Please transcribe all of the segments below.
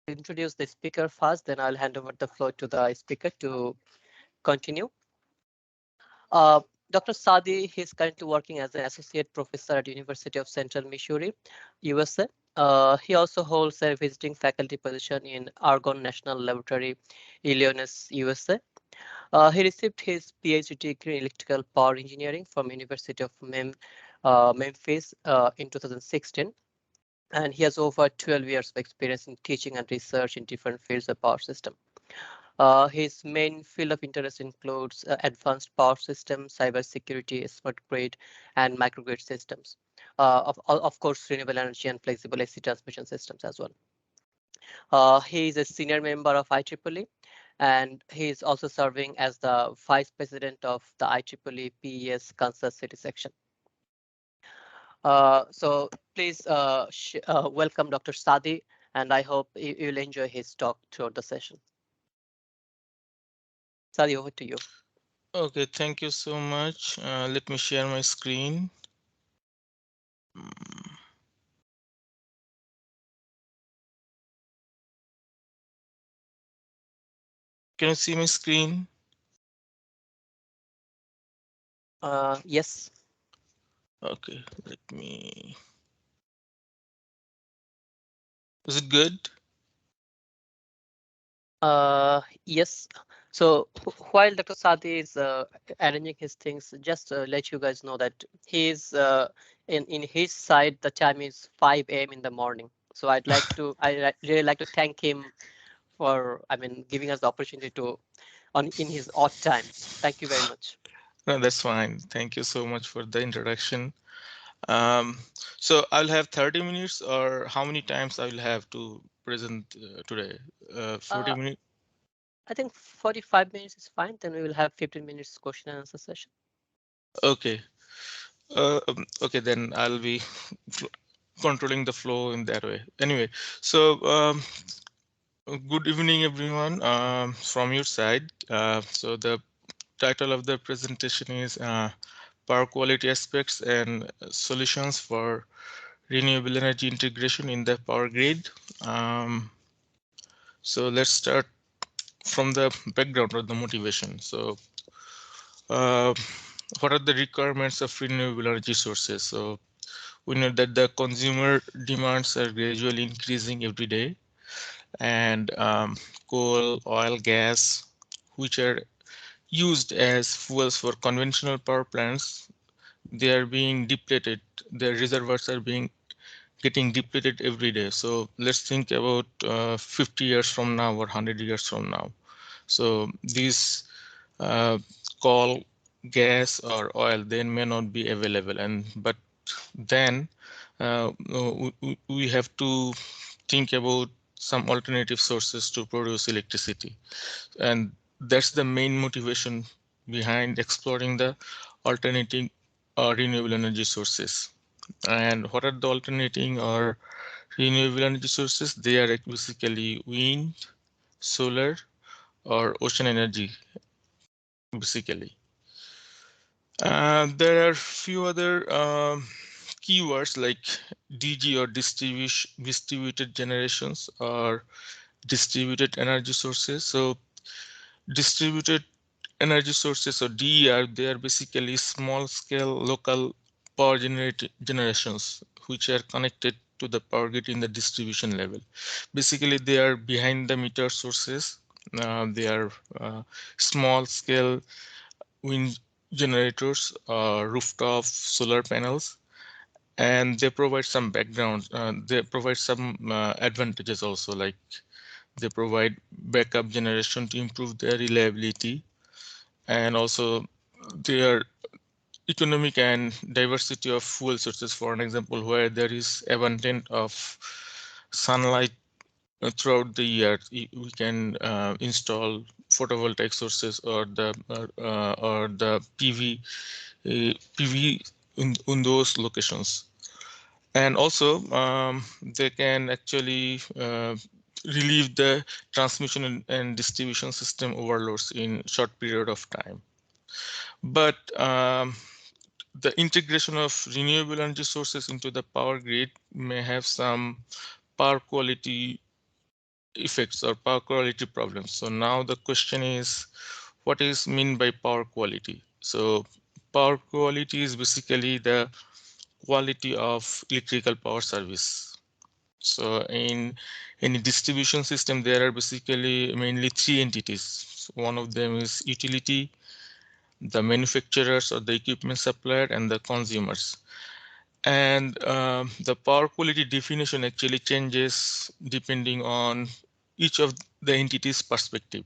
introduce the speaker first, then I'll hand over the floor to the speaker to continue. Uh, Dr. Sadi, he's currently working as an associate professor at University of Central Missouri, USA. He also holds a visiting faculty position in Argonne National Laboratory, Illinois, USA. He received his PhD degree in electrical power engineering from University of Memphis in 2016. And he has over 12 years of experience in teaching and research in different fields of power system. His main field of interest includes advanced power systems, cybersecurity, smart grid, and microgrid systems. Of course, renewable energy and flexible AC transmission systems as well. He is a senior member of IEEE, and he is also serving as the vice president of the IEEE PES Kansas City section. So please welcome Dr. Sadi, and I hope you'll enjoy his talk throughout the session. Sadi, over to you. Okay, thank you so much. Let me share my screen. Can you see my screen? Yes. Okay, let me. Is it good? Yes. So while Dr. Sadi is arranging his things, just let you guys know that he's in his side, the time is 5 a.m. in the morning. So I really like to thank him for, giving us the opportunity to in his odd times. Thank you very much. No, that's fine. Thank you so much for the introduction. Um, so I'll have 30 minutes, or how many times I will have to present today? 40 Uh, minutes? I think 45 minutes is fine. Then we will have 15 minutes question and answer session. Okay. Okay, then I'll be controlling the flow in that way. Anyway, so good evening, everyone, from your side. So the title of the presentation is Power Quality Aspects and Solutions for Renewable Energy Integration in the Power Grid. So let's start from the background or the motivation. So what are the requirements of renewable energy sources? So we know that the consumer demands are gradually increasing every day, and coal, oil, gas, which are used as fuels for conventional power plants, they are being depleted. Their reservoirs are being getting depleted every day. So let's think about 50 years from now or 100 years from now. So these uh, coal, gas, or oil then may not be available, and but then we have to think about some alternative sources to produce electricity, and that's the main motivation behind exploring the alternating renewable energy sources. And what are the alternating or renewable energy sources? They are basically wind, solar, or ocean energy, basically. There are few other keywords like DG or distributed generations or distributed energy sources. So distributed energy sources, or DER, they are basically small scale local power generations which are connected to the power grid in the distribution level. Basically, they are behind the meter sources. They are small scale wind generators, rooftop solar panels, and they provide some background. They provide some advantages also, like they provide backup generation to improve their reliability, and also their economic and diversity of fuel sources. For an example, where there is abundant of sunlight throughout the year, we can install photovoltaic sources or the PV in those locations. And also they can actually relieve the transmission and distribution system overloads in short period of time. But the integration of renewable energy sources into the power grid may have some power quality effects or power quality problems. So now the question is, what is mean by power quality? So power quality is basically the quality of electrical power service. So in any distribution system, there are basically mainly three entities. So one of them is utility, the manufacturers or the equipment supplier, and the consumers. And the power quality definition actually changes depending on each of the entity's perspective.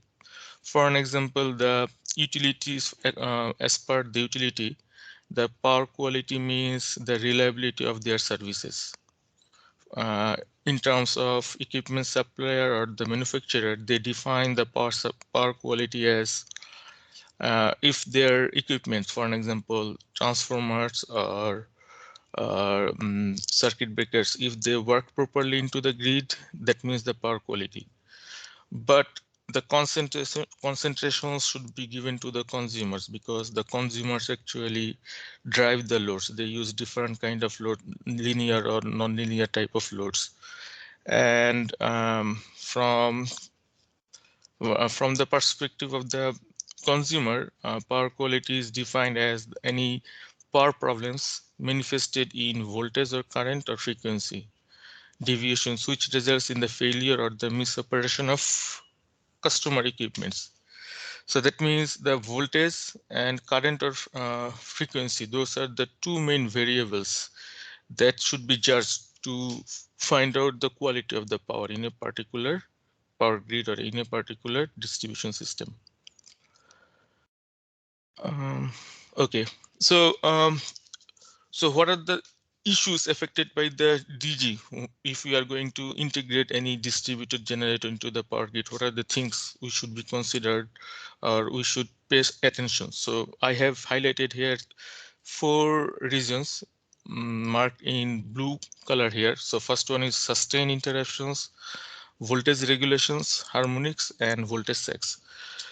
For an example, the utilities, as per the utility, the power quality means the reliability of their services. In terms of equipment supplier or the manufacturer, they define the power quality as if their equipment, for an example, transformers or circuit breakers, if they work properly into the grid, that means the power quality. But the concentration should be given to the consumers, because the consumers actually drive the loads. They use different kind of load, linear or non-linear type of loads. And from the perspective of the consumer, power quality is defined as any power problems manifested in voltage or current or frequency deviations, which results in the failure or the misoperation of customer equipments. So that means the voltage and current or frequency, those are the two main variables that should be judged to find out the quality of the power in a particular power grid or in a particular distribution system. Okay, so so what are the issues affected by the DG if we are going to integrate any distributed generator into the power grid? What are the things we should be considered or we should pay attention? So I have highlighted here 4 regions marked in blue color here. So first one is sustained interruptions, voltage regulations, harmonics, and voltage sags.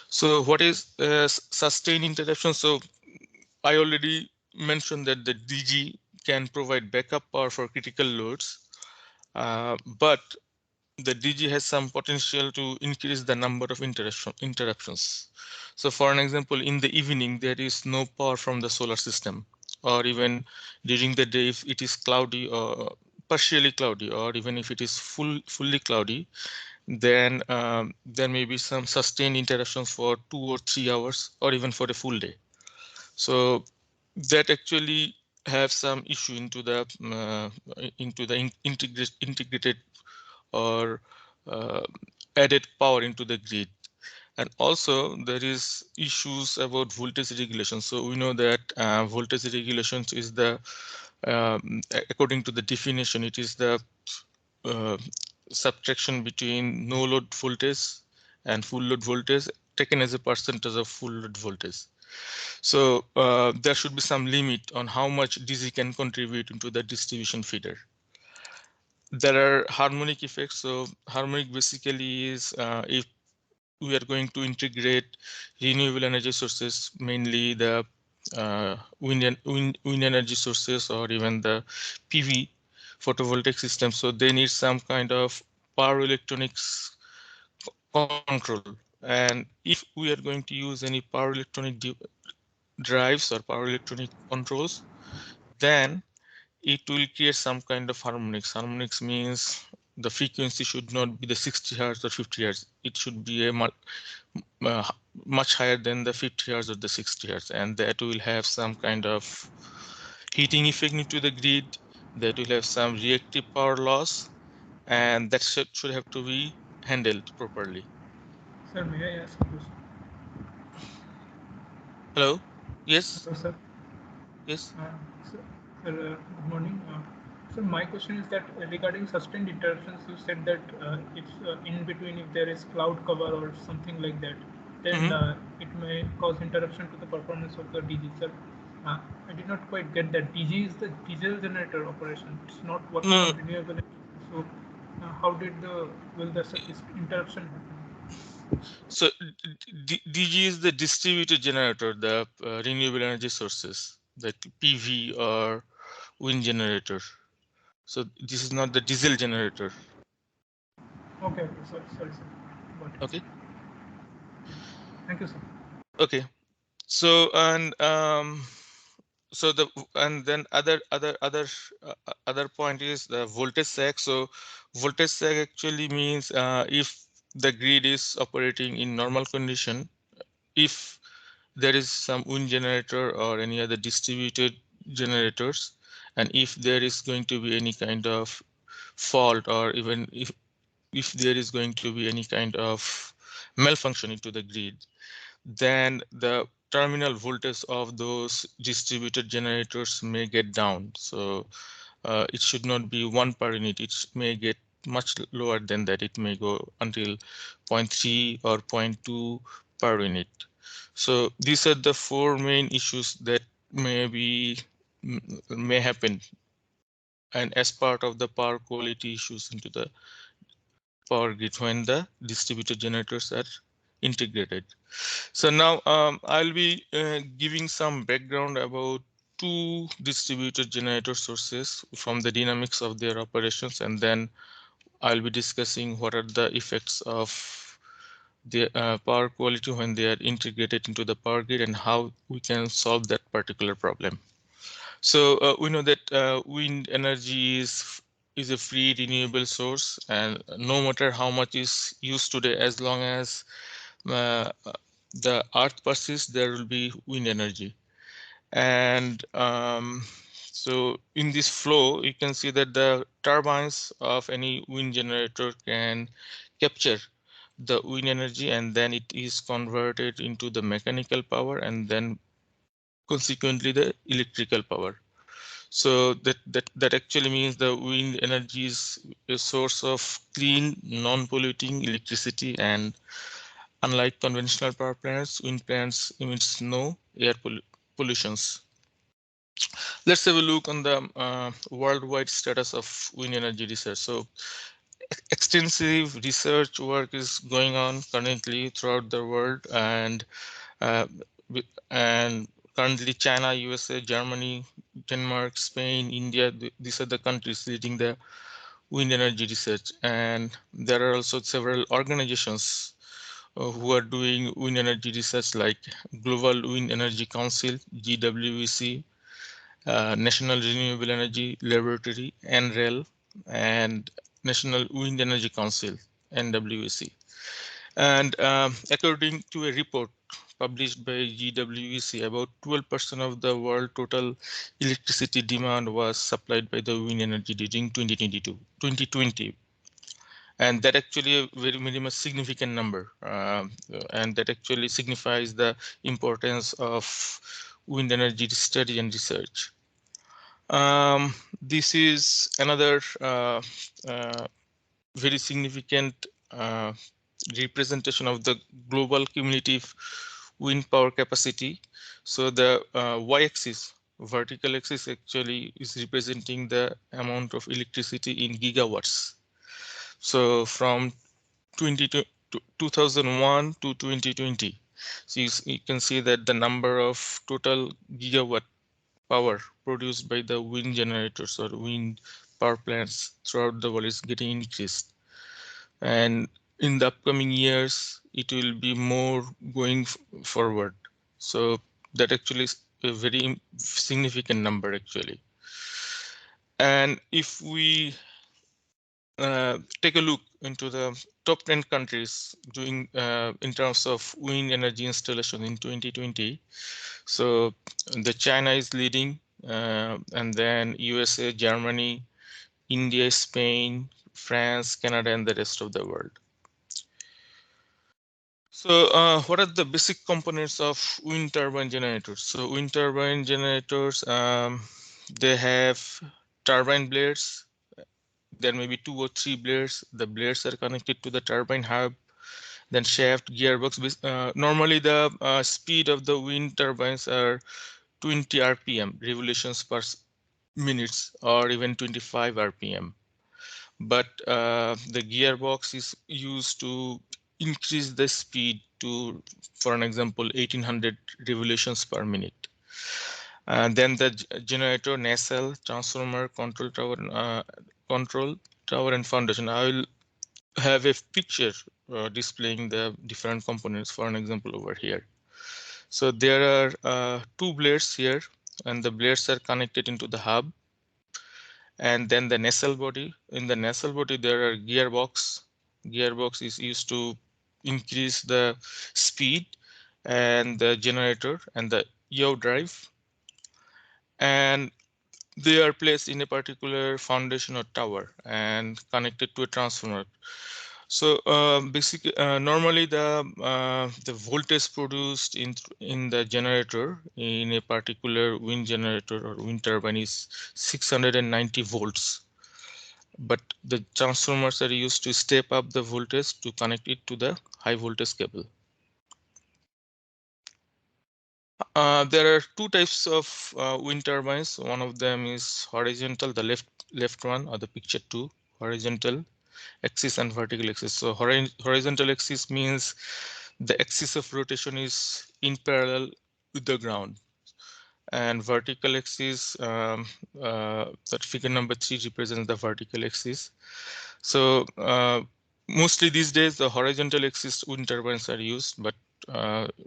So what is sustained interruption? So I already mentioned that the DG can provide backup power for critical loads, but the DG has some potential to increase the number of interruptions. So for an example, in the evening, there is no power from the solar system, or even during the day, if it is cloudy or partially cloudy, or even if it is fully cloudy, then there may be some sustained interruptions for 2 or 3 hours, or even for a full day. So that actually have some issue into the integrated or added power into the grid. And also there is issues about voltage regulation. So we know that voltage regulations is the according to the definition, it is the uh, subtraction between no load voltage and full load voltage taken as a percentage of full load voltage. So there should be some limit on how much DC can contribute into the distribution feeder. There are harmonic effects. So harmonic basically is if we are going to integrate renewable energy sources, mainly the wind energy sources or even the PV photovoltaic system. So they need some kind of power electronics control. And if we are going to use any power electronic drives or power electronic controls, then it will create some kind of harmonics. Harmonics means the frequency should not be the 60 hertz or 50 hertz. It should be a much higher than the 50 hertz or the 60 hertz, and that will have some kind of heating effect into the grid. That will have some reactive power loss, and that should have to be handled properly. Sir, may I ask a question? Hello? Yes? Hello, sir. Yes? Sir, good morning. So my question is that regarding sustained interruptions, you said that if in between if there is cloud cover or something like that, then Mm-hmm. it may cause interruption to the performance of the DG. Sir, I did not quite get that. DG is the diesel generator operation. It's not working No, on renewable energy. So how did the will the interruption happen? so DG is the distributed generator, the renewable energy sources, like PV or wind generator. So this is not the diesel generator. Okay, okay, sorry, sir. Got it. Okay. Thank you, sir. Okay. So so then other point is the voltage sag. So voltage sag actually means if the grid is operating in normal condition, if there is some wind generator or any other distributed generators, and if there is going to be any kind of fault, or even if there is going to be any kind of malfunction into the grid, then the terminal voltage of those distributed generators may get down. So it should not be 1 per unit. It may get much lower than that. It may go until zero 0.3 or 0.2 per unit. So these are the 4 main issues that may happen, and as part of the power quality issues into the power grid when the distributed generators are integrated. So now I'll be giving some background about 2 distributed generator sources from the dynamics of their operations, and then I'll be discussing what are the effects of the power quality when they are integrated into the power grid and how we can solve that particular problem. So we know that wind energy is a free renewable source, and no matter how much is used today, as long as uh, the earth persists, there will be wind energy. And so in this flow, you can see that the turbines of any wind generator can capture the wind energy, and then it is converted into the mechanical power, and then consequently the electrical power. So that actually means the wind energy is a source of clean, non-polluting electricity, and unlike conventional power plants, wind plants emits no air pollutions. Let's have a look on the worldwide status of wind energy research. So extensive research work is going on currently throughout the world, uh, and currently China, USA, Germany, Denmark, Spain, India, these are the countries leading the wind energy research. And there are also several organizations who are doing wind energy research, like Global Wind Energy Council, GWEC, National Renewable Energy Laboratory, NREL, and National Wind Energy Council, NWEC. And according to a report published by GWEC, about 12% of the world total electricity demand was supplied by the wind energy during 2020. And that actually a very much significant number, and that actually signifies the importance of wind energy study and research. This is another uh, very significant representation of the global cumulative wind power capacity. So the y-axis, vertical axis, actually is representing the amount of electricity in gigawatts. So from 2001 to 2020, so you can see that the number of total gigawatt power produced by the wind generators or wind power plants throughout the world is getting increased. And in the upcoming years, it will be more going forward. So that actually is a very significant number actually. And if we take a look into the top 10 countries doing in terms of wind energy installation in 2020. So the China is leading, and then USA, Germany, India, Spain, France, Canada, and the rest of the world. So what are the basic components of wind turbine generators? So wind turbine generators, they have turbine blades. There may be 2 or 3 blades. The blades are connected to the turbine hub, then shaft, gearbox. Normally the speed of the wind turbines are 20 RPM, revolutions per minutes, or even 25 RPM. But the gearbox is used to increase the speed to, for an example, 1800 revolutions per minute. Then the generator, nacelle, transformer, control tower, and foundation. I will have a picture displaying the different components. For an example over here. So there are two blades here, and the blades are connected into the hub. And then the nacelle body. In the nacelle body, there are gearbox. Gearbox is used to increase the speed, and the generator and the yaw drive. And they are placed in a particular foundation or tower and connected to a transformer. So basically, normally the voltage produced in the generator in a particular wind generator or wind turbine is 690 volts. But the transformers are used to step up the voltage to connect it to the high voltage cable. There are two types of wind turbines. One of them is horizontal, the left one, or the picture 2, horizontal axis and vertical axis. So horizontal axis means the axis of rotation is in parallel with the ground, and vertical axis, that figure number 3 represents the vertical axis. So mostly these days the horizontal axis wind turbines are used, but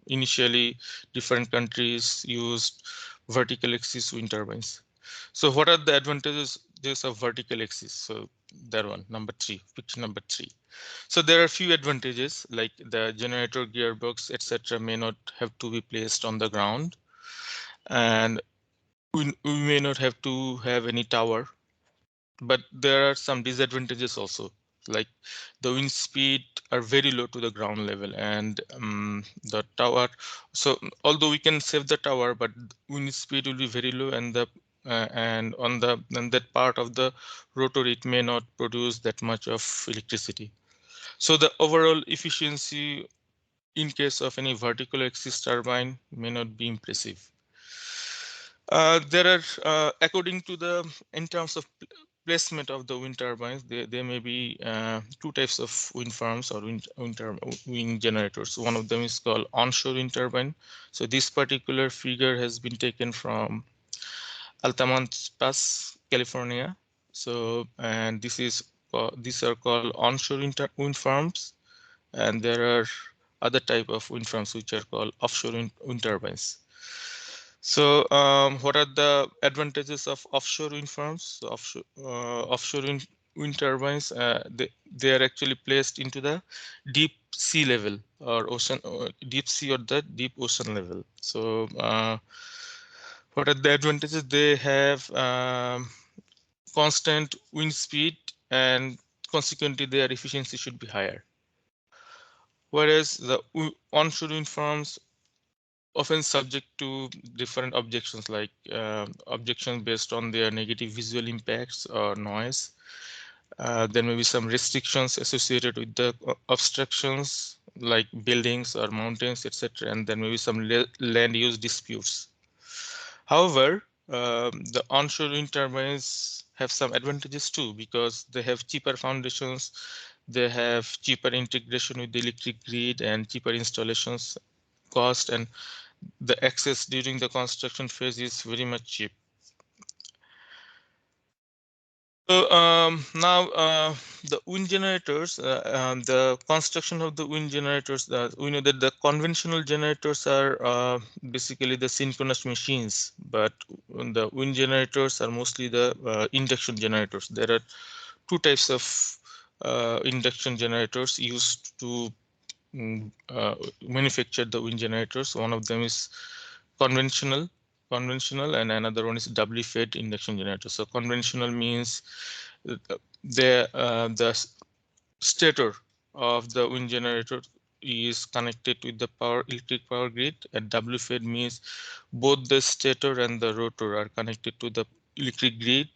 initially different countries used vertical axis wind turbines. So what are the advantages of vertical axis? So that one, number 3, picture number 3. So there are few advantages, like the generator, gearbox, etc. may not have to be placed on the ground, and we may not have to have any tower. But there are some disadvantages also, like the wind speed are very low to the ground level, and the tower. So although we can save the tower, but wind speed will be very low, and on that part of the rotor, it may not produce that much of electricity. So the overall efficiency in case of any vertical axis turbine may not be impressive. There are, according to in terms of placement of the wind turbines, there may be two types of wind farms or wind generators. One of them is called onshore wind turbine. So this particular figure has been taken from Altamont Pass, California. So, and these are called onshore wind farms, and there are other type of wind farms which are called offshore wind turbines. So what are the advantages of offshore wind farms? So offshore wind turbines, they are actually placed into the deep sea level or ocean, deep sea or the deep ocean level. So what are the advantages? They have constant wind speed, and consequently their efficiency should be higher. Whereas the onshore wind farms often subject to different objections, like objections based on their negative visual impacts or noise. There may be some restrictions associated with the obstructions, like buildings or mountains, etc. And there may be some land use disputes. However, the onshore wind turbines have some advantages too, because they have cheaper foundations, they have cheaper integration with the electric grid, and cheaper installations cost, and the access during the construction phase is very much cheap. So now the wind generators, the construction of the wind generators, we know that the conventional generators are basically the synchronous machines, but the wind generators are mostly the induction generators. There are two types of induction generators used to manufacture the wind generators. One of them is conventional, and another one is doubly fed induction generator. So conventional means the stator of the wind generator is connected with the electric power grid, and doubly fed means both the stator and the rotor are connected to the electric grid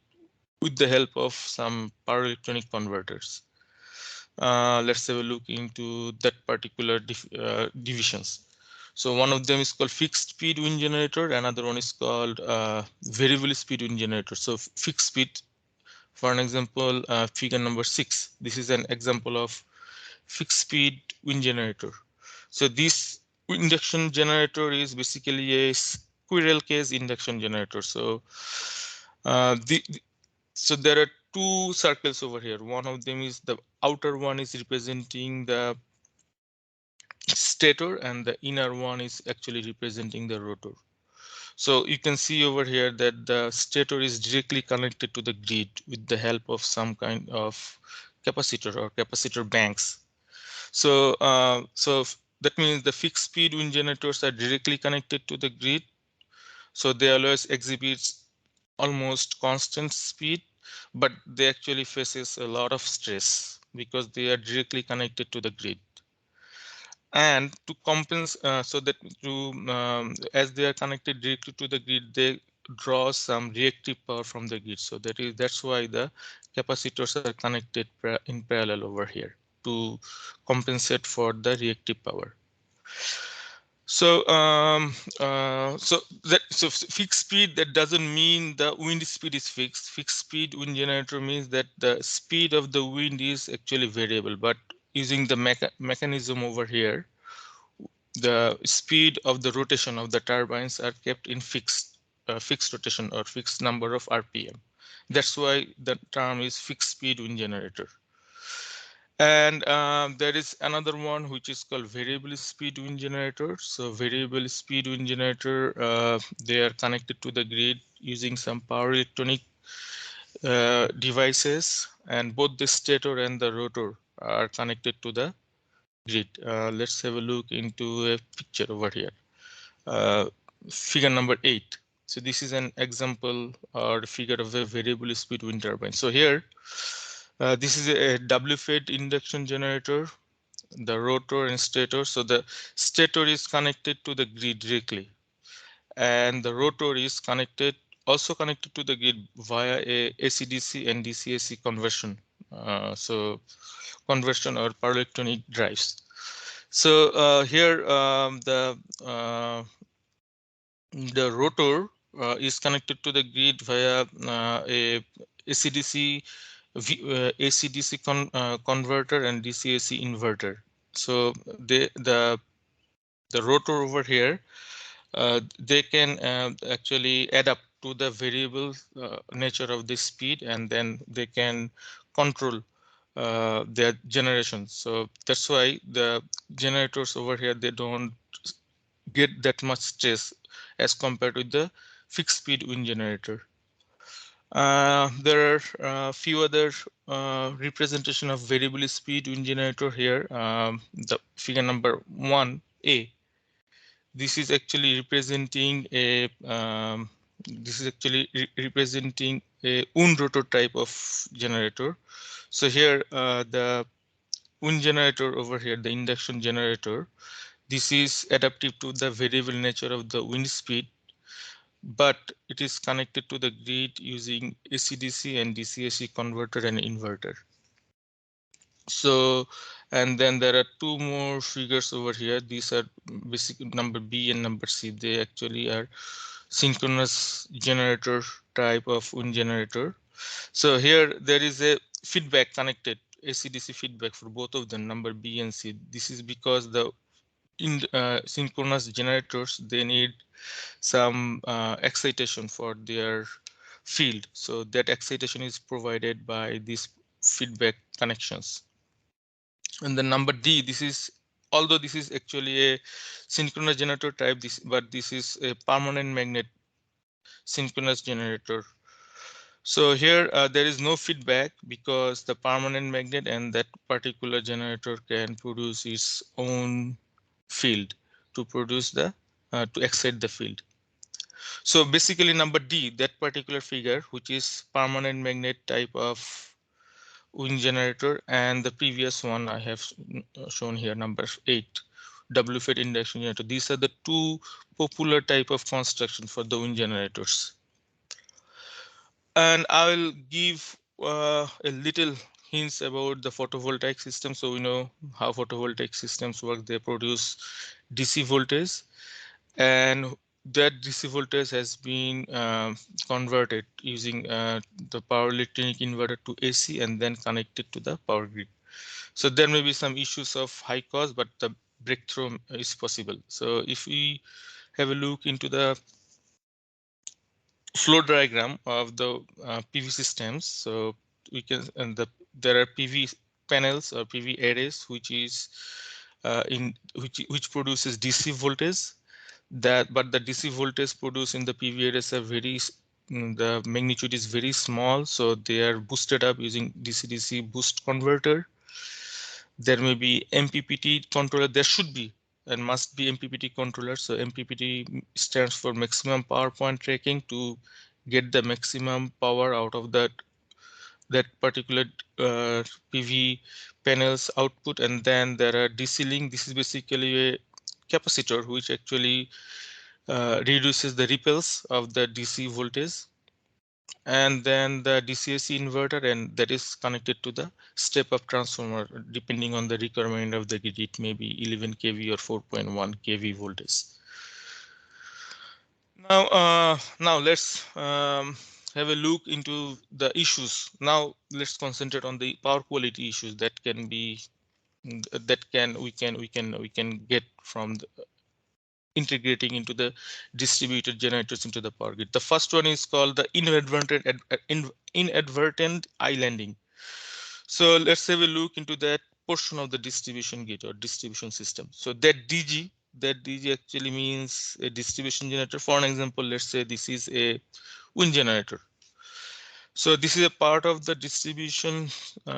with the help of some power electronic converters. Let's have a look into that particular divisions. So one of them is called fixed speed wind generator, another one is called variable speed wind generator. So fixed speed, for an example, figure number 6, this is an example of fixed speed wind generator. So this induction generator is basically a squirrel case induction generator. So so there are two circles over here. One of them is the outer one is representing the stator, and the inner one is actually representing the rotor. So you can see over here that the stator is directly connected to the grid with the help of some kind of capacitor or capacitor banks. So, that means the fixed speed wind generators are directly connected to the grid. So they always exhibit almost constant speed, but they actually faces a lot of stress because they are directly connected to the grid. And to compensate, so that as they are connected directly to the grid, they draw some reactive power from the grid. So that's why the capacitors are connected in parallel over here to compensate for the reactive power. So so fixed speed, that doesn't mean the wind speed is fixed. Fixed speed wind generator means that the speed of the wind is actually variable, but using the mechanism over here, the speed of the rotation of the turbines are kept in fixed rotation or fixed number of RPM. That's why the term is fixed speed wind generator. And there is another one which is called variable speed wind generator. So variable speed wind generator, they are connected to the grid using some power electronic devices, and both the stator and the rotor are connected to the grid. Let's have a look into a picture over here. Figure number 8. So this is an example or figure of a variable speed wind turbine. So here, this is a double-fed induction generator, the rotor and stator. So the stator is connected to the grid directly, and the rotor is also connected to the grid via a AC/DC and DC/AC conversion. So conversion or power electronic drives. So here the rotor is connected to the grid via a AC/DC converter and DC/AC inverter. So the rotor over here, they can actually adapt to the variable nature of the speed, and then they can control their generation. So that's why the generators over here, they don't get that much stress as compared with the fixed speed wind generator. There are a few other representation of variable speed wind generator here. The figure number 1A. This is actually representing a wind rotor type of generator. So here the wind generator over here, the induction generator, this is adaptive to the variable nature of the wind speed, but it is connected to the grid using AC/DC and DC/AC converter and inverter. So, and then there are two more figures over here. These are basic number B and number C. They actually are synchronous generator type of wind generator. So here there is a feedback connected, AC/DC feedback for both of them, number B and C. This is because the synchronous generators, they need some excitation for their field. So that excitation is provided by these feedback connections. And the number D, although this is actually a synchronous generator type, but this is a permanent magnet synchronous generator. So here there is no feedback because the permanent magnet and that particular generator can produce its own field to produce to excite the field. So basically number D, that particular figure, which is permanent magnet type of wind generator, and the previous one I have shown here, number 8, double-fed induction generator. These are the two popular type of construction for the wind generators. And I will give a little hints about the photovoltaic system. So we know how photovoltaic systems work. They produce DC voltage, and that DC voltage has been converted using the power electronic inverter to AC and then connected to the power grid. So there may be some issues of high cost, but the breakthrough is possible. So if we have a look into the flow diagram of the PV systems, so we can, and there are PV panels or PV arrays, which is which produces DC voltage. But the DC voltage produced in the PV arrays are the magnitude is very small, so they are boosted up using DC-DC boost converter. There may be MPPT controller. There should be and must be MPPT controller. So MPPT stands for maximum power point tracking, to get the maximum power out of that particular PV panels output. And then there are DC link. This is basically a capacitor which actually reduces the ripples of the DC voltage. And then the DCAC inverter, and that is connected to the step-up transformer. Depending on the requirement of the grid, it may be 11 kV or 4.1 kV voltage. Now let's have a look into the issues. Now let's concentrate on the power quality issues that we can get from the integrating into the distributed generators into the power grid. The first one is called the inadvertent islanding. So let's have a look into that portion of the distribution grid or distribution system. So that DG actually means a distribution generator. For an example, let's say this is a wind generator. So this is a part of the distribution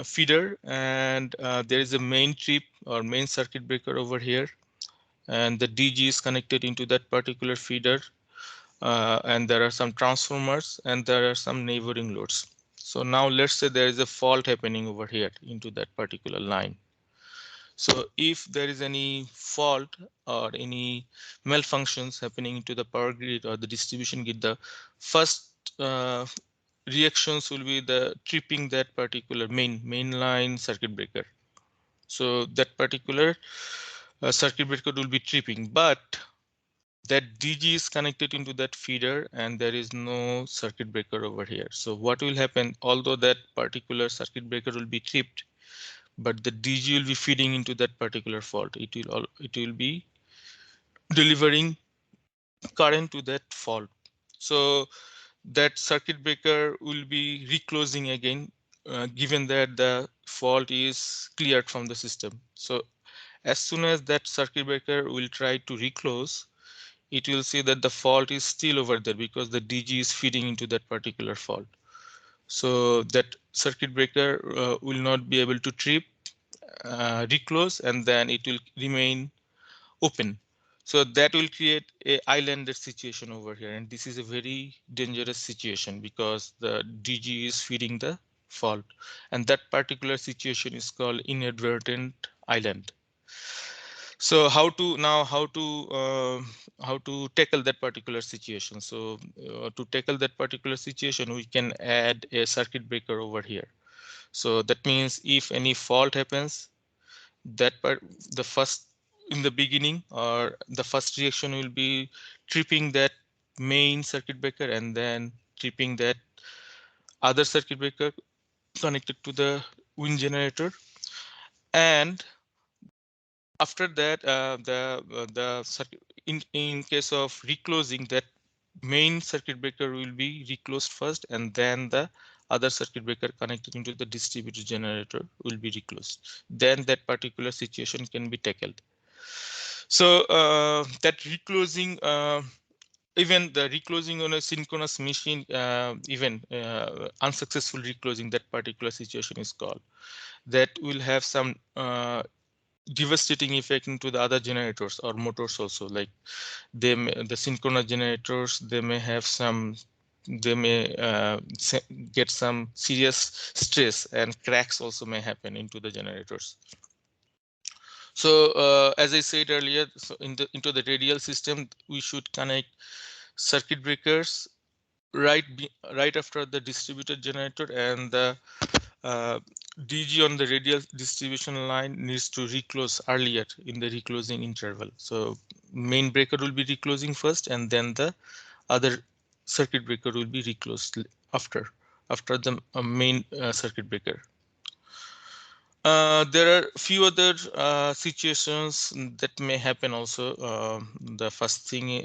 feeder, and there is a main trip or main circuit breaker over here, and the DG is connected into that particular feeder, and there are some transformers and there are some neighboring loads. So now let's say there is a fault happening over here into that particular line. So if there is any fault or any malfunctions happening into the power grid or the distribution grid, the first reactions will be the tripping that particular mainline circuit breaker. So that particular circuit breaker will be tripping, but that DG is connected into that feeder and there is no circuit breaker over here. So what will happen, although that particular circuit breaker will be tripped, but the DG will be feeding into that particular fault. It will be delivering current to that fault. So that circuit breaker will be reclosing again, given that the fault is cleared from the system. So as soon as that circuit breaker will try to reclose, it will see that the fault is still over there because the DG is feeding into that particular fault. So that circuit breaker will not be able to trip, reclose, and then it will remain open. So that will create a islanded situation over here, and this is a very dangerous situation because the DG is feeding the fault, and that particular situation is called inadvertent island. So how to tackle that particular situation? So to tackle that particular situation, we can add a circuit breaker over here. So that means if any fault happens, that part, in the beginning, or the first reaction will be tripping that main circuit breaker and then tripping that other circuit breaker connected to the wind generator. And after that, the circuit, in case of reclosing, that main circuit breaker will be reclosed first, and then the other circuit breaker connected into the distributed generator will be reclosed. Then that particular situation can be tackled. So that reclosing, even the reclosing on a synchronous machine, even unsuccessful reclosing, that particular situation is called. That will have some devastating effect into the other generators or motors also. Like the synchronous generators, they may get some serious stress, and cracks also may happen into the generators. So as I said earlier, so into the radial system, we should connect circuit breakers right after the distributed generator, and the DG on the radial distribution line needs to reclose earlier in the reclosing interval. So main breaker will be reclosing first, and then the other circuit breaker will be reclosed after the main circuit breaker. There are a few other situations that may happen also. The first thing,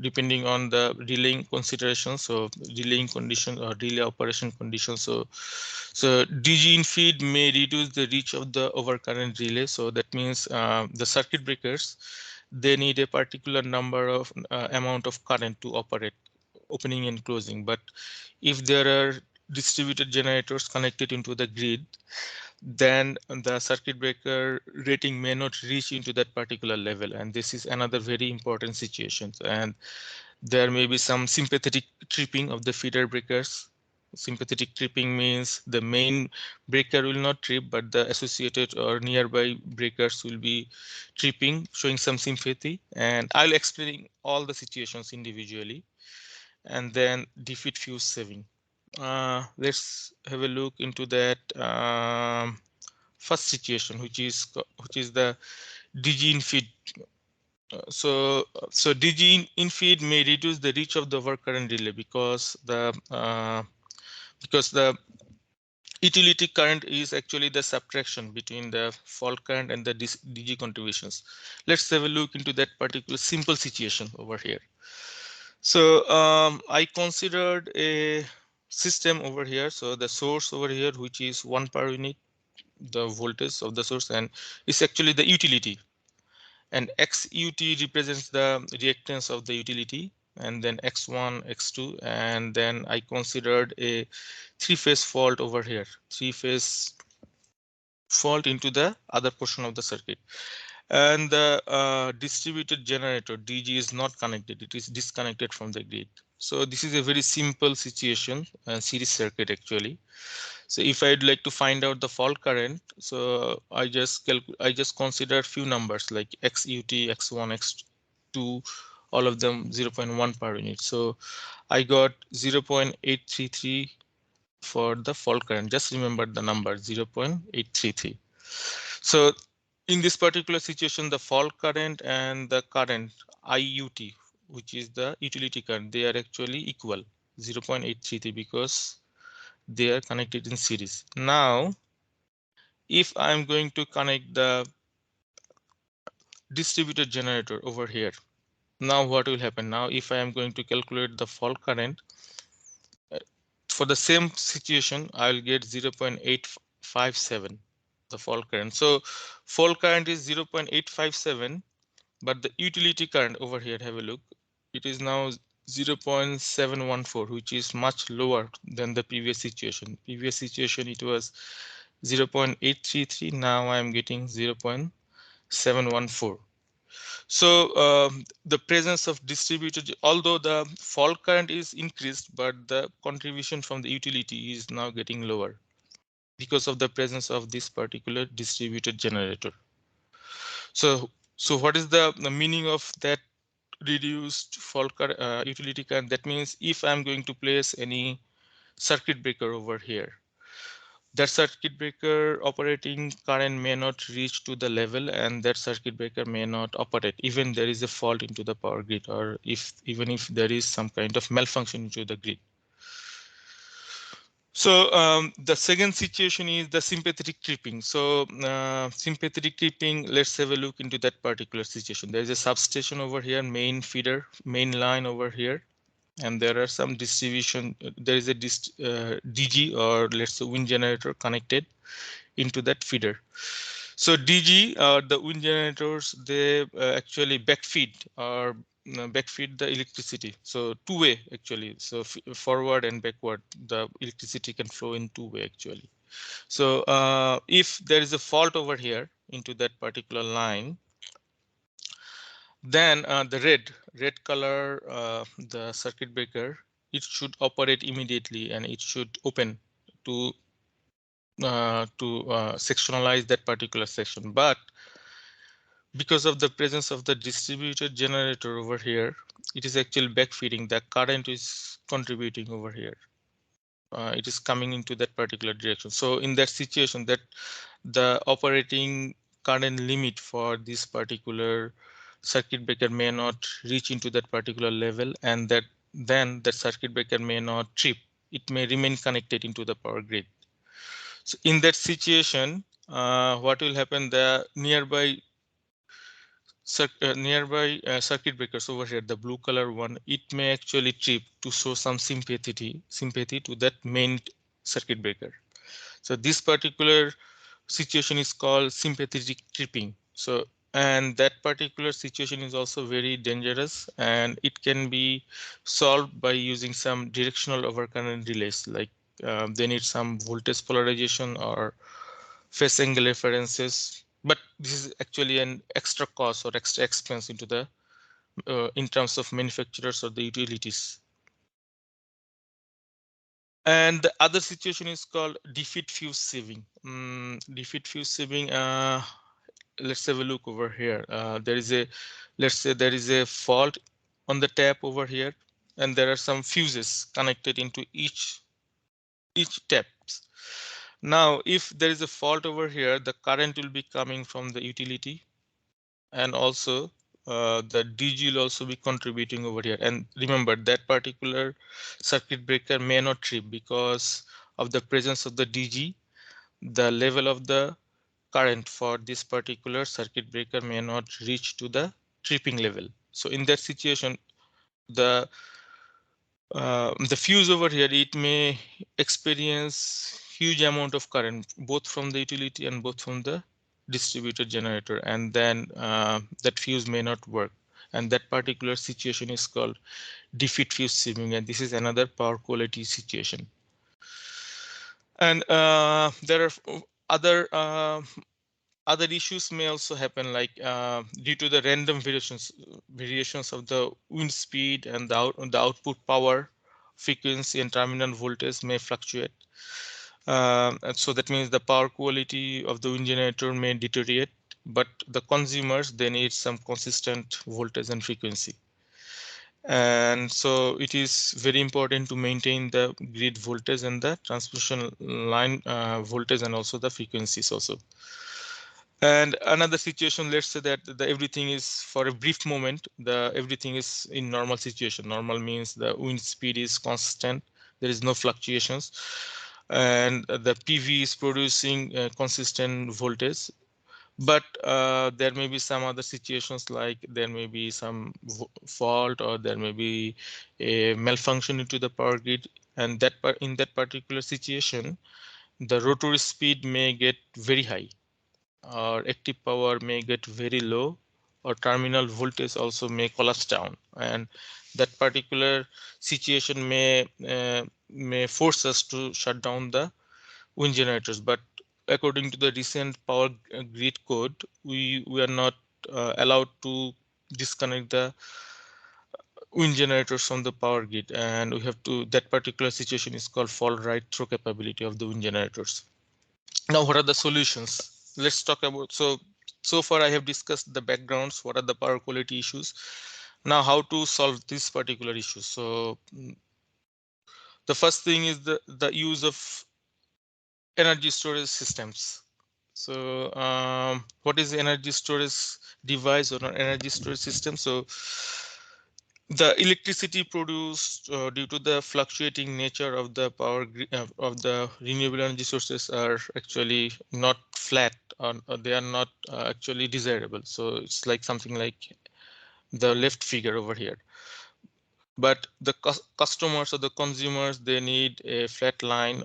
depending on the delaying consideration, so delaying condition or delay operation condition. So DG in feed may reduce the reach of the overcurrent relay. So that means the circuit breakers, they need a particular number of amount of current to operate, opening and closing. But if there are distributed generators connected into the grid, then the circuit breaker rating may not reach into that particular level, and this is another very important situation. And there may be some sympathetic tripping of the feeder breakers. Sympathetic tripping means the main breaker will not trip, but the associated or nearby breakers will be tripping, showing some sympathy. And I'll explain all the situations individually. And then defeat fuse saving. Let's have a look into that first situation, which is the DG in feed. So DG in feed may reduce the reach of the overcurrent relay because the utility current is actually the subtraction between the fault current and the DG contributions. Let's have a look into that particular simple situation over here. So I considered a system over here. So the source over here, which is 1 per unit, the voltage of the source, and it's actually the utility. And XUT represents the reactance of the utility, and then X1, X2, and then I considered a three-phase fault over here, three-phase fault into the other portion of the circuit. And the distributed generator DG is not connected, it is disconnected from the grid. So this is a very simple situation, series circuit actually. So if I'd like to find out the fault current, so I just consider few numbers like XUT, X1, X2, all of them 0.1 per unit. So I got 0.833 for the fault current. Just remember the number 0.833. So in this particular situation, the fault current and the current IUT, which is the utility current, they are actually equal 0.833 because they are connected in series. Now, if I'm going to connect the distributed generator over here, now what will happen? Now, if I am going to calculate the fault current, for the same situation, I will get 0.857, the fault current. So fault current is 0.857, but the utility current over here, have a look, it is now 0.714, which is much lower than the previous situation. Previous situation, it was 0.833. Now I am getting 0.714. So the presence of distributed, although the fault current is increased, but the contribution from the utility is now getting lower because of the presence of this particular distributed generator. So what is the meaning of that reduced fault current, utility current? That means if I'm going to place any circuit breaker over here, that circuit breaker operating current may not reach to the level, and that circuit breaker may not operate even there is a fault into the power grid, or even if there is some kind of malfunction into the grid. So the second situation is the sympathetic tripping. So sympathetic tripping, let's have a look into that particular situation. There is a substation over here, main feeder, main line over here, and there are some distribution. There is a DG, or let's say wind generator, connected into that feeder. So DG, the wind generators, they actually backfeed or backfeed the electricity. So two-way actually. So forward and backward, the electricity can flow in two-way actually. So if there is a fault over here into that particular line, then the red color, the circuit breaker, it should operate immediately and it should open to sectionalize that particular section. But because of the presence of the distributed generator over here, it is actually backfeeding. The current is contributing over here. It is coming into that particular direction. So in that situation, that the operating current limit for this particular circuit breaker may not reach into that particular level, and that then the circuit breaker may not trip. It may remain connected into the power grid. So in that situation, what will happen? The nearby circuit breakers over here, the blue color one, it may actually trip to show some sympathy to that main circuit breaker. So this particular situation is called sympathetic tripping. So, and that particular situation is also very dangerous, and it can be solved by using some directional overcurrent relays. Like they need some voltage polarization or phase angle references, but this is actually an extra cost or extra expense into the in terms of manufacturers or the utilities. And the other situation is called defeat fuse sieving. Defeat fuse sieving. Let's have a look over here. Let's say there is a fault on the tap over here, and there are some fuses connected into each taps. Now, if there is a fault over here, the current will be coming from the utility, and also the DG will also be contributing over here. And remember, that particular circuit breaker may not trip because of the presence of the DG. The level of the current for this particular circuit breaker may not reach to the tripping level. So in that situation, the fuse over here, it may experience huge amount of current, both from the utility and both from the distributed generator, and then that fuse may not work. And that particular situation is called defeat fuse sieving, and this is another power quality situation. And there are other issues may also happen, like due to the random variations of the wind speed and the output power, frequency, and terminal voltage may fluctuate. And so that means the power quality of the wind generator may deteriorate, but the consumers, they need some consistent voltage and frequency. And so it is very important to maintain the grid voltage and the transmission line voltage, and also the frequencies also. And another situation, let's say that everything is, for a brief moment, everything is in normal situation. Normal means the wind speed is constant, there is no fluctuations, and the PV is producing consistent voltage. But there may be some other situations, like there may be some fault, or there may be a malfunction into the power grid, and in that particular situation, the rotary speed may get very high, or active power may get very low, or terminal voltage also may collapse down, and that particular situation may force us to shut down the wind generators. But according to the recent power grid code, we are not allowed to disconnect the wind generators from the power grid, and we have to, that particular situation is called fault right through capability of the wind generators. Now, what are the solutions? Let's talk about, so far I have discussed the backgrounds, what are the power quality issues. Now, how to solve this particular issue? So the first thing is the use of energy storage systems. So what is the energy storage device or an energy storage system? So the electricity produced due to the fluctuating nature of the power of the renewable energy sources are actually not flat, or they are not actually desirable. So it's like something like the left figure over here. But the customers or the consumers, they need a flat line,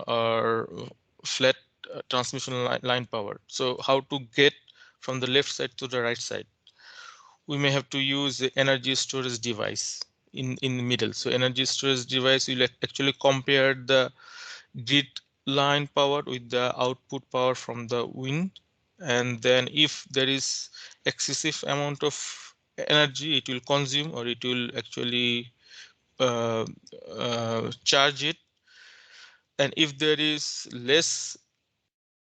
or flat transmission line power. So how to get from the left side to the right side? We may have to use the energy storage device in the middle. So energy storage device will actually compare the grid line power with the output power from the wind, and then if there is excessive amount of energy, it will consume, or it will actually charge it, and if there is less,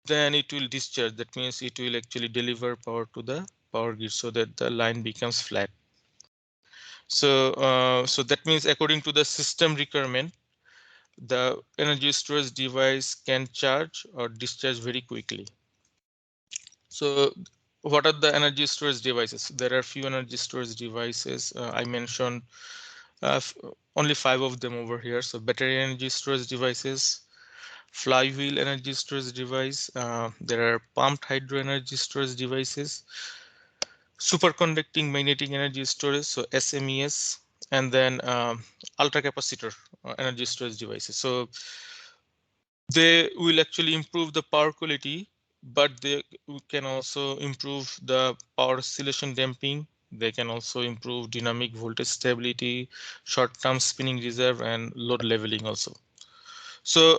then it will discharge. That means it will actually deliver power to the power grid, so that the line becomes flat. So so that means according to the system requirement, the energy storage device can charge or discharge very quickly. So what are the energy storage devices? There are few energy storage devices. I mentioned only 5 of them over here. So battery energy storage devices, Flywheel energy storage device. There are pumped hydro energy storage devices, superconducting magnetic energy storage, so SMES, and then ultra capacitor energy storage devices. So they will actually improve the power quality, but they can also improve the power oscillation damping. They can also improve dynamic voltage stability, short-term spinning reserve, and load leveling also. So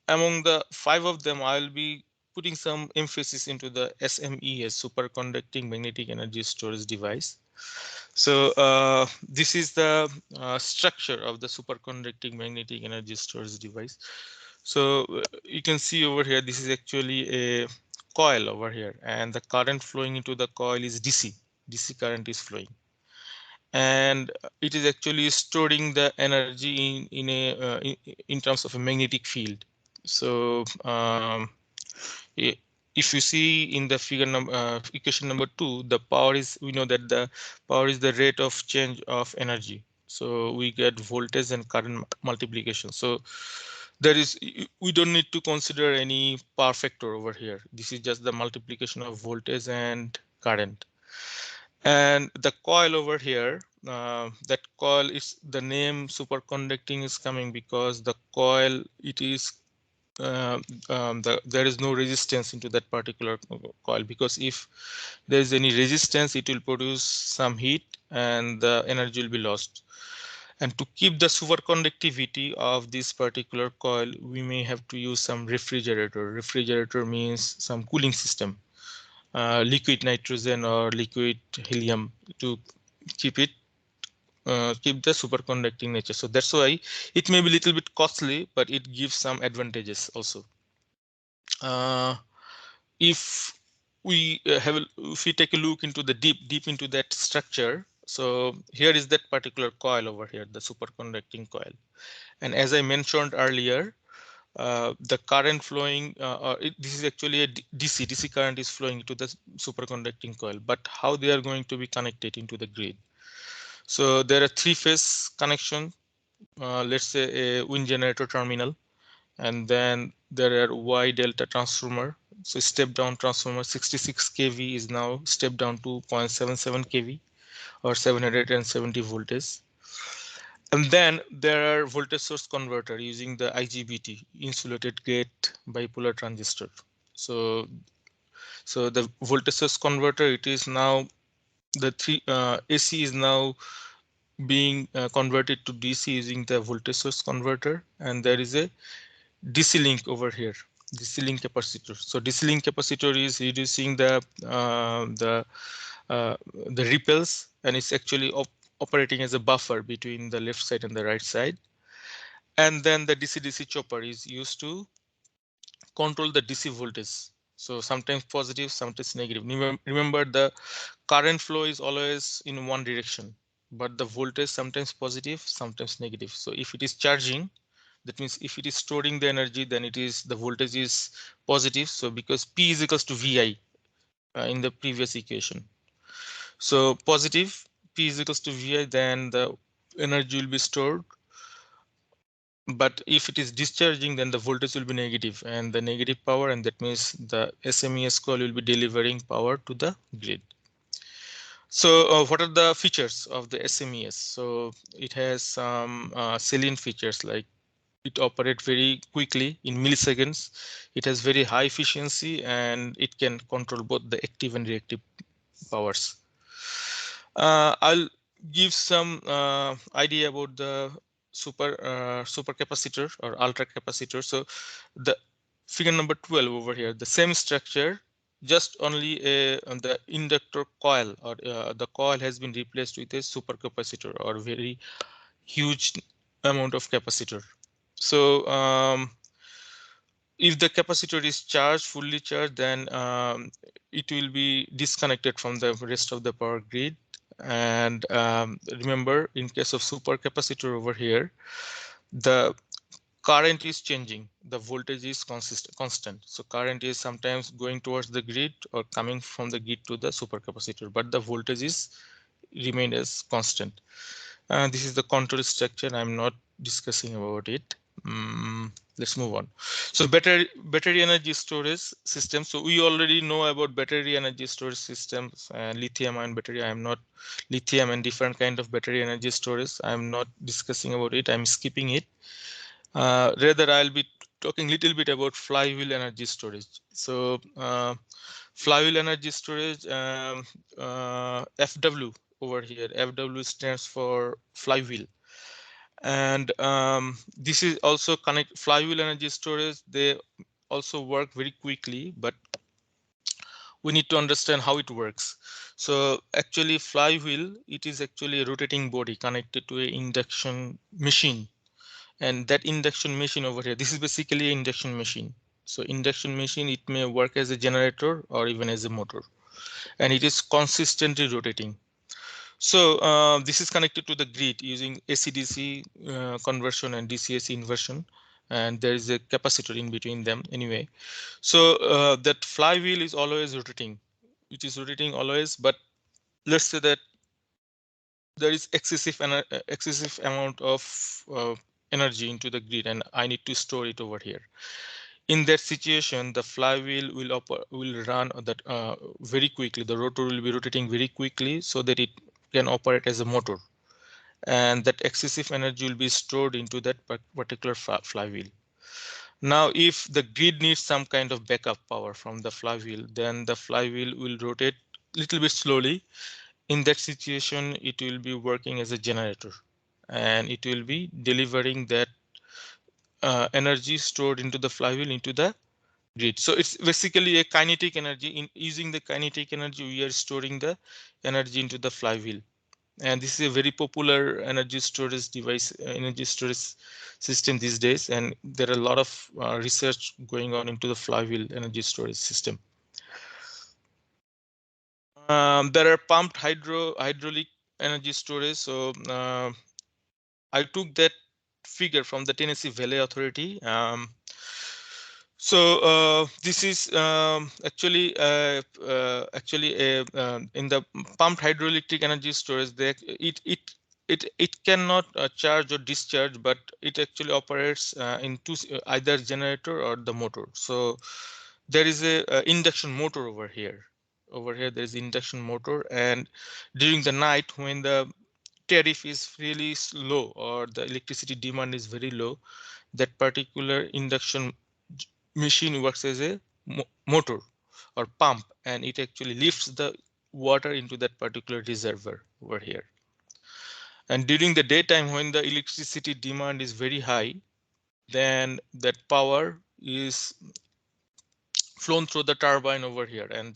among the 5 of them, I'll be putting some emphasis into the SMES, superconducting magnetic energy storage device. So this is the structure of the superconducting magnetic energy storage device. So you can see over here, this is actually a coil over here, and the current flowing into the coil is DC. DC current is flowing, and it is actually storing the energy in terms of a magnetic field. So if you see in the figure number equation number 2, the power is, we know that the power is the rate of change of energy. So we get voltage and current multiplication. So there is, we don't need to consider any power factor over here. This is just the multiplication of voltage and current. And the coil over here, that coil is, the name superconducting is coming because the coil, it is there is no resistance into that particular coil, because if there is any resistance, it will produce some heat and the energy will be lost. And to keep the superconductivity of this particular coil, we may have to use some refrigerator. Refrigerator means some cooling system, liquid nitrogen or liquid helium, to keep it keep the superconducting nature. So that's why it may be a little bit costly, but it gives some advantages also. If we if we take a look into the deep into that structure, so here is that particular coil over here, the superconducting coil. And as I mentioned earlier, the current flowing, this is actually a DC current is flowing to the superconducting coil, but how they are going to be connected into the grid. So there are 3-phase connection, let's say a wind generator terminal, and then there are Y delta transformer. So step down transformer, 66 kV is now stepped down to 0.77 kV or 770 voltage. And then there are voltage source converter using the IGBT, insulated gate bipolar transistor. So the voltage source converter, it is now the AC is now being converted to DC using the voltage source converter, and there is a DC link over here, DC link capacitor. So DC link capacitor is reducing the ripples, and it's actually operating as a buffer between the left side and the right side. And then the DC-DC chopper is used to control the DC voltage. So sometimes positive, sometimes negative. Remember, the current flow is always in one direction, but the voltage sometimes positive, sometimes negative. So if it is charging, that means if it is storing the energy, then it is, the voltage is positive. So because P is equals to VI in the previous equation. So positive, P is equals to VI, then the energy will be stored. But if it is discharging, then the voltage will be negative, and the negative power, and that means the SMES coil will be delivering power to the grid. So what are the features of the SMES? So it has some salient features, like it operates very quickly in milliseconds. It has very high efficiency, and it can control both the active and reactive powers. I'll give some idea about the super capacitor or ultra capacitor. So the figure number 12 over here, the same structure, just only the inductor coil, or the coil has been replaced with a super capacitor or very huge amount of capacitor. So if the capacitor is charged, fully charged, then it will be disconnected from the rest of the power grid. And remember, in case of super capacitor over here, the current is changing, the voltage is constant. So current is sometimes going towards the grid or coming from the grid to the super capacitor, but the voltage is remained as constant. This is the control structure. I'm not discussing about it. Let's move on. So battery energy storage system. So we already know about battery energy storage systems and lithium ion battery. I am not lithium and different kind of battery energy storage. I am not discussing about it. I'm skipping it. Rather, I'll be talking a little bit about flywheel energy storage. So flywheel energy storage, FW over here. FW stands for flywheel. And this is also connect flywheel energy storage. They also work very quickly, but we need to understand how it works. So actually flywheel, it is actually a rotating body connected to an induction machine. And that induction machine over here, this is basically an induction machine. So induction machine, it may work as a generator or even as a motor, and it is consistently rotating. So this is connected to the grid using AC-DC conversion and DC-AC inversion, and there is a capacitor in between them anyway. So that flywheel is always rotating. It is rotating always, but let's say that there is excessive amount of energy into the grid, and I need to store it over here. In that situation, the flywheel will run that very quickly. The rotor will be rotating very quickly so that it can operate as a motor, and that excessive energy will be stored into that particular flywheel. Now, if the grid needs some kind of backup power from the flywheel, then the flywheel will rotate a little bit slowly. In that situation, it will be working as a generator, and it will be delivering that energy stored into the flywheel into the grid. So it's basically a kinetic energy. In using the kinetic energy, we are storing the energy into the flywheel. And this is a very popular energy storage device, energy storage system these days. And there are a lot of research going on into the flywheel energy storage system. There are pumped hydraulic energy storage. So I took that figure from the Tennessee Valley Authority. So this is actually in the pumped hydroelectric energy storage. It cannot charge or discharge, but it actually operates in either generator or the motor. So there is a induction motor over here. Over here there is induction motor, and during the night when the tariff is really low or the electricity demand is very low, that particular induction machine works as a motor or pump, and it actually lifts the water into that particular reservoir over here. And during the daytime, when the electricity demand is very high, then that power is flown through the turbine over here, and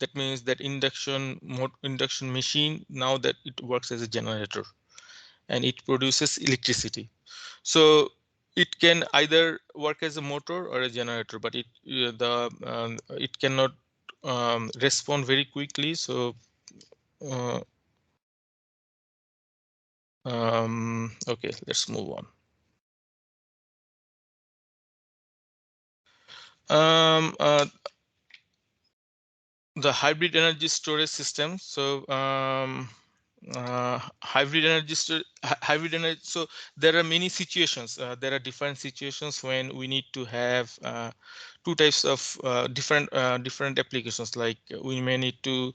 that means that induction machine, now that it works as a generator and it produces electricity. So it can either work as a motor or a generator, but it cannot respond very quickly. So okay, let's move on. The hybrid energy storage system. So hybrid energy. So there are many situations. There are different situations when we need to have two types of different applications. Like we may need to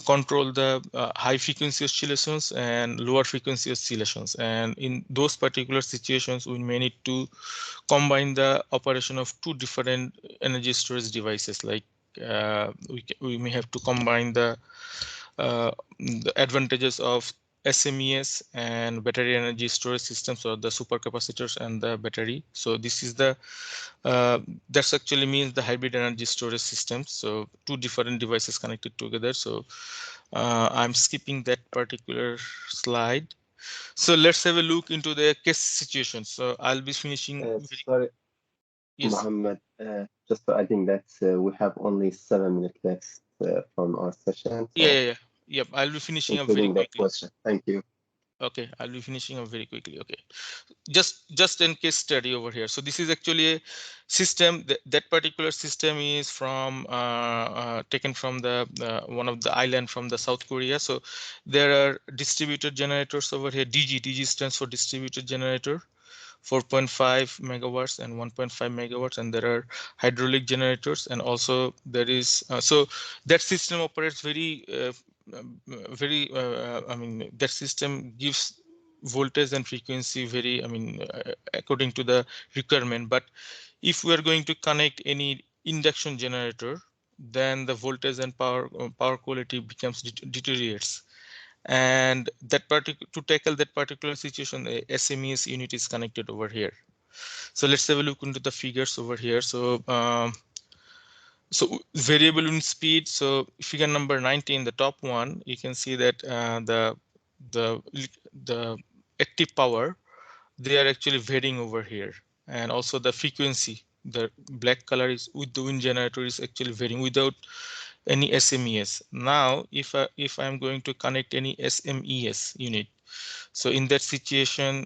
control the high frequency oscillations and lower frequency oscillations, and in those particular situations we may need to combine the operation of two different energy storage devices. Like we may have to combine the advantages of SMES and battery energy storage systems, or the supercapacitors and the battery. So this is the that's actually means the hybrid energy storage systems. So two different devices connected together. So I'm skipping that particular slide. So let's have a look into the case situation. So I'll be finishing. Sorry, Yes. Mohammed, just adding that we have only 7 minutes left from our session. So Yep. I'll be finishing up very including that quickly. question. Thank you. Okay, I'll be finishing up very quickly. Okay, just in case study over here. So this is actually a system. That particular system is from taken from the one of the island from the South Korea. So there are distributed generators over here. DG stands for distributed generator. 4.5 megawatts and 1.5 megawatts, and there are hydraulic generators, and also there is so that system operates very I mean, that system gives voltage and frequency very, I mean, according to the requirement. But if we are going to connect any induction generator, then the voltage and power quality becomes deteriorates. And that to tackle that particular situation, a SMES unit is connected over here. So let's have a look into the figures over here. So so variable in speed. So figure number 19, the top one, you can see that the active power, they are actually varying over here, and also the frequency, the black color is with the wind generator is actually varying without any SMES. Now if I'm going to connect any SMES unit, so in that situation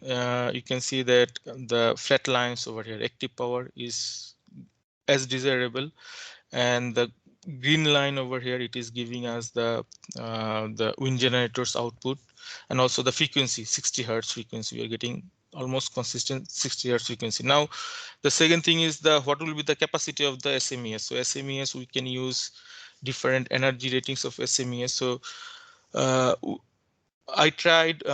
you can see that the flat lines over here, active power is as desirable, and the green line over here, it is giving us the wind generators output, and also the frequency, 60 hertz frequency. We are getting almost consistent 60 hertz frequency. Now the second thing is the what will be the capacity of the SMES. So SMES, we can use different energy ratings of SMES. So I tried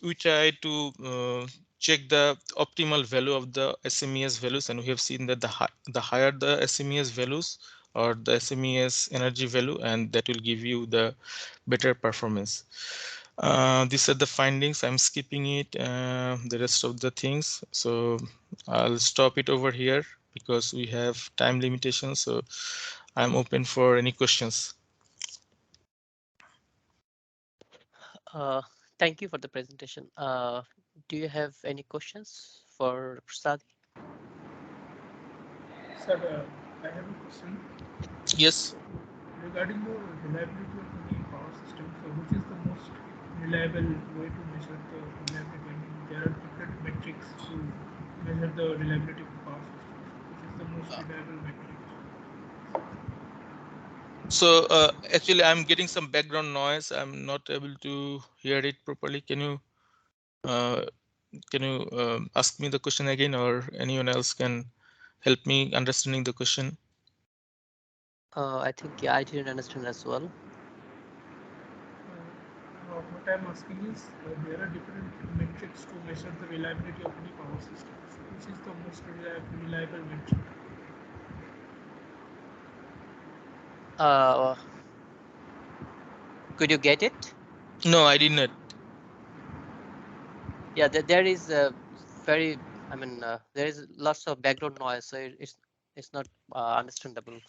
we tried to check the optimal value of the SMES values, and we have seen that the higher the SMES values or the SMES energy value, and that will give you the better performance. These are the findings. I'm skipping it, the rest of the things. So I'll stop it over here because we have time limitations. So I'm open for any questions. Thank you for the presentation. Do you have any questions for Sadi? Sir, I have a question. Yes. Regarding the reliability of the power system, so which is the most reliable way to measure the reliability? I mean, there are different metrics to measure the reliability of the power system. Which is the most reliable metric? So actually, I'm getting some background noise. I'm not able to hear it properly. Can you ask me the question again, or anyone else can help me understanding the question? I think yeah, I didn't understand as well. What I'm asking is, there are different metrics to measure the reliability of any power system. So which is the most reliable metric? Could you get it? No, I did not. Yeah, there is a very, I mean, there is lots of background noise, so it's not understandable.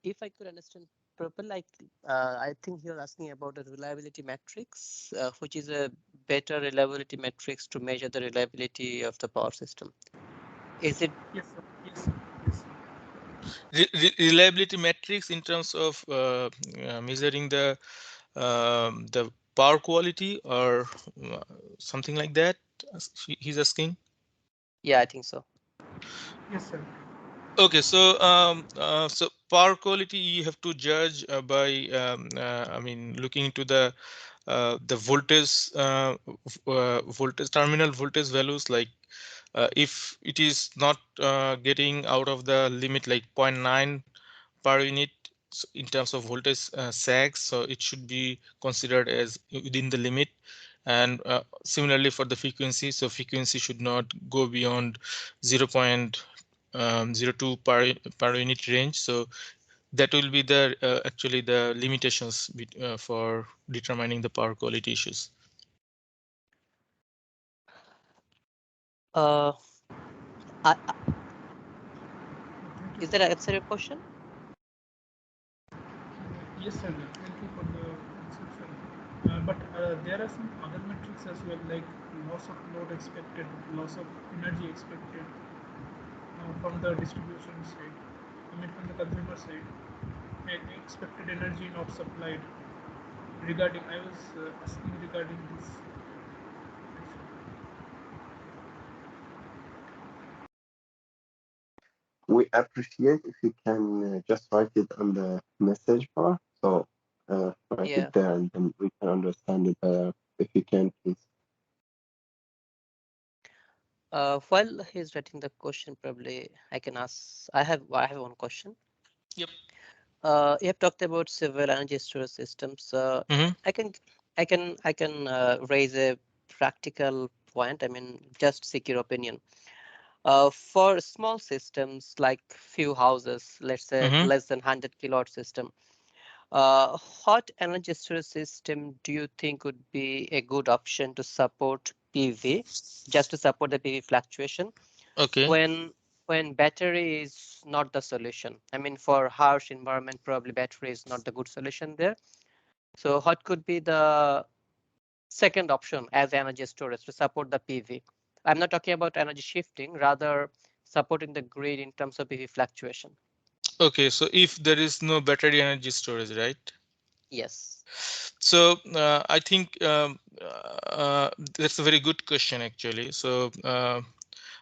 If I could understand properly, like I think you're asking about the reliability metrics, which is a better reliability metrics to measure the reliability of the power system. Is it? Yes, sir. Yes, sir. Yes, sir. Reliability metrics in terms of measuring the power quality or something like that, he's asking. Yeah, I think so. Yes, sir. Okay, so so power quality you have to judge by I mean, looking into the voltage terminal voltage values, like if it is not getting out of the limit, like 0.9 per unit in terms of voltage sags, so it should be considered as within the limit. And similarly for the frequency, so frequency should not go beyond 0.02 per unit range. So that will be the actually the limitations for determining the power quality issues. Is that answer your question? Yes, sir. Thank you for the answer, sir. But there are some other metrics as well, like loss of load expected, loss of energy expected from the distribution side. I mean, from the consumer side, expected energy not supplied. Regarding, I was asking regarding this. We appreciate if you can just write it on the message bar. So write Yeah. it there, and then we can understand it better. if you can, please. While he's writing the question, probably I can ask. I have one question. Yep. You have talked about several energy storage systems. Mm-hmm. I can raise a practical point. I mean, just seek your opinion. For small systems like few houses, let's say Mm-hmm. less than 100 kilowatt system, what energy storage system do you think would be a good option to support PV, just to support the PV fluctuation Okay. when battery is not the solution? I mean, for harsh environment, probably battery is not the good solution there. So what could be the second option as energy storage to support the PV? I'm not talking about energy shifting, rather supporting the grid in terms of PV fluctuation. Okay. So if there is no battery energy storage, right? Yes. So I think that's a very good question actually. So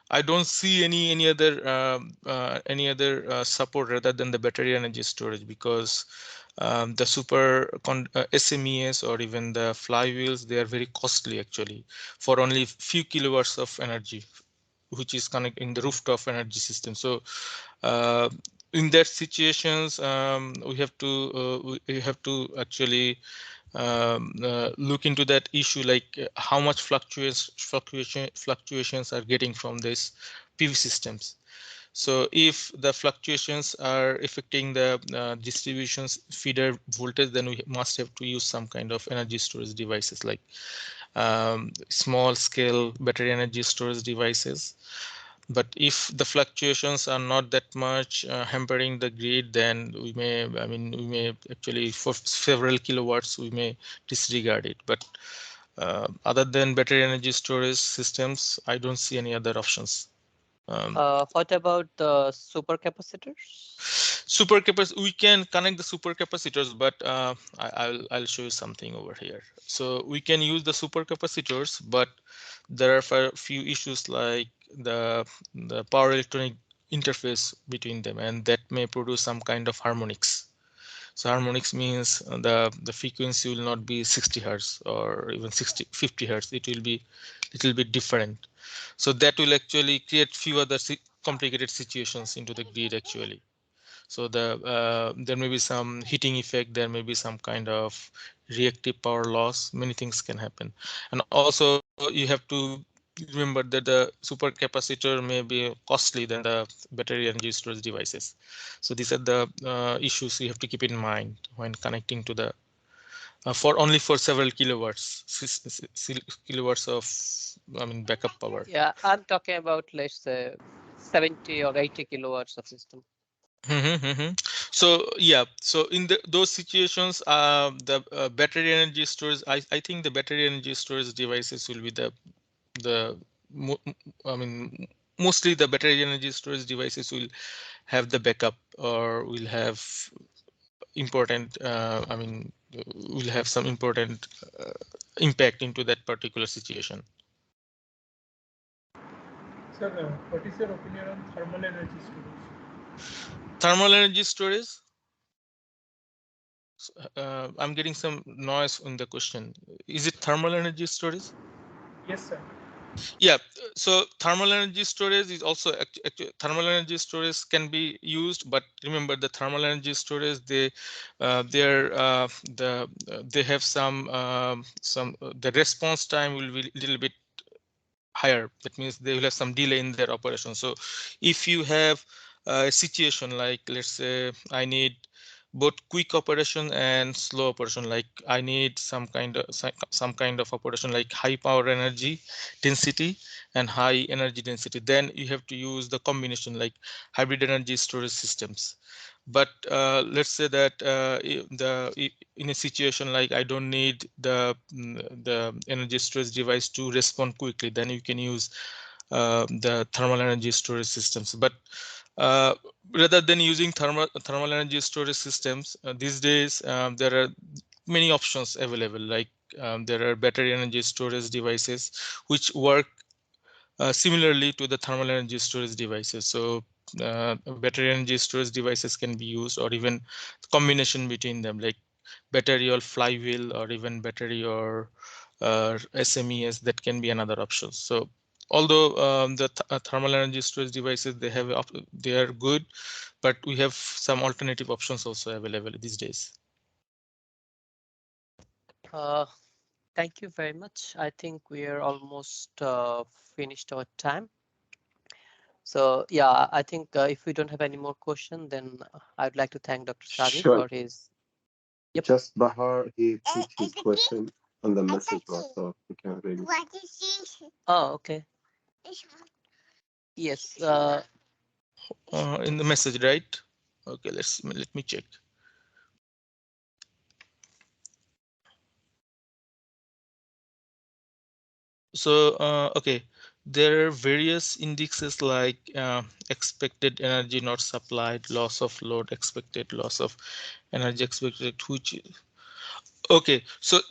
I don't see any other support rather than the battery energy storage, because the SMEs or even the flywheels, they are very costly actually for only few kilowatts of energy, which is connected in the rooftop energy system. So uh, in that situations, we have to actually look into that issue, like how much fluctuations are getting from this PV systems. So if the fluctuations are affecting the distributions feeder voltage, then we must have to use some kind of energy storage devices, like small scale battery energy storage devices. But if the fluctuations are not that much hampering the grid, then we may actually, for several kilowatts, we may disregard it. But other than battery energy storage systems, I don't see any other options. What about the supercapacitors? We can connect the supercapacitors, but I'll show you something over here. So we can use the supercapacitors, but there are a few issues like the power electronic interface between them, and that may produce some kind of harmonics. So harmonics means the frequency will not be 60 hertz or even 50 hertz. It will be little bit different. So that will actually create few other complicated situations into the grid actually. So there may be some heating effect, there may be some kind of reactive power loss, many things can happen. And also you have to remember that the supercapacitor may be costly than the battery energy storage devices. So these are the issues you have to keep in mind when connecting to the for several kilowatts, kilowatts of backup power. Yeah, I'm talking about, let's say, 70 or 80 kilowatts of system. So yeah, so in those situations, the battery energy storage, I think the battery energy storage devices will be the mo- I mean mostly the battery energy storage devices will have the backup, or will have important will have some important impact into that particular situation. Sir, what is your opinion on thermal energy storage? Thermal energy storage. I'm getting some noise on the question. Is it thermal energy storage? Yes, sir. Yeah, so thermal energy storage is also thermal energy storage can be used, but remember the thermal energy storage, they have some the response time will be a little bit higher. That means they will have some delay in their operation. So if you have a situation like, let's say I need both quick operation and slow operation, like I need some kind of operation like high power energy density and high energy density, then you have to use the combination like hybrid energy storage systems. But let's say that in a situation like I don't need the energy storage device to respond quickly, then you can use the thermal energy storage systems. But uh, rather than using thermal energy storage systems, these days there are many options available, like there are battery energy storage devices which work similarly to the thermal energy storage devices. So battery energy storage devices can be used, or even combination between them, like battery or flywheel, or even battery or SMEs, that can be another option. So although the thermal energy storage devices, they are good, but we have some alternative options also available these days. Thank you very much. I think we are almost finished our time. So yeah, I think if we don't have any more questions, then I'd like to thank Dr. Sadi Sure. for his. Yep. Just Bahar, he put his question on the message bar, so you can read it. Oh, okay. Yes. In the message, right? Okay, let me check. So okay, there are various indexes like expected energy not supplied, loss of load expected, loss of energy expected, which okay, so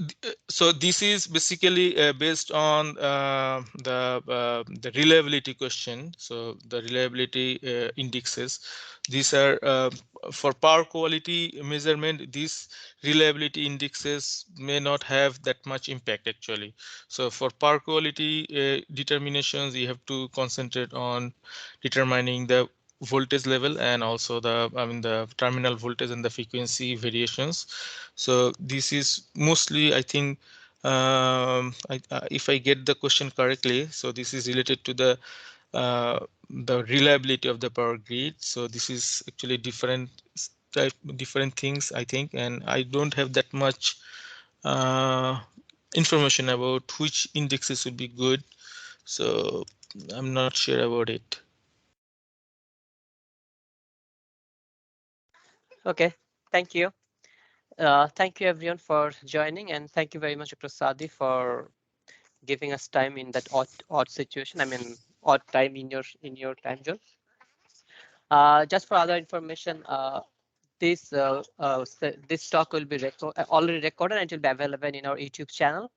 this is basically based on the reliability question. So the reliability indexes, these are for power quality measurement. These reliability indexes may not have that much impact actually. So for power quality determinations, you have to concentrate on determining the voltage level and also the terminal voltage and the frequency variations. So this is mostly, I think, if I get the question correctly, so this is related to the reliability of the power grid. So this is actually different things, I think, and I don't have that much information about which indexes would be good. So I'm not sure about it. Okay. Thank you. Thank you everyone for joining, and thank you very much, Dr. Sadi, for giving us time in that odd situation. I mean, odd time in your time zone. Just for other information, this talk will be already recorded and it will be available in our YouTube channel.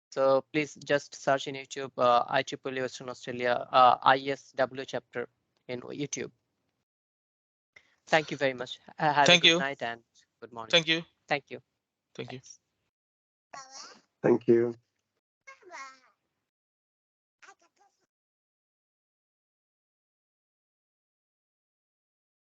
So please just search in YouTube IEEE Western Australia ISW chapter in YouTube. Thank you very much. Have Thank a good you. night and good morning. Thank you. Thank you. Thank you. Thanks. Thank you.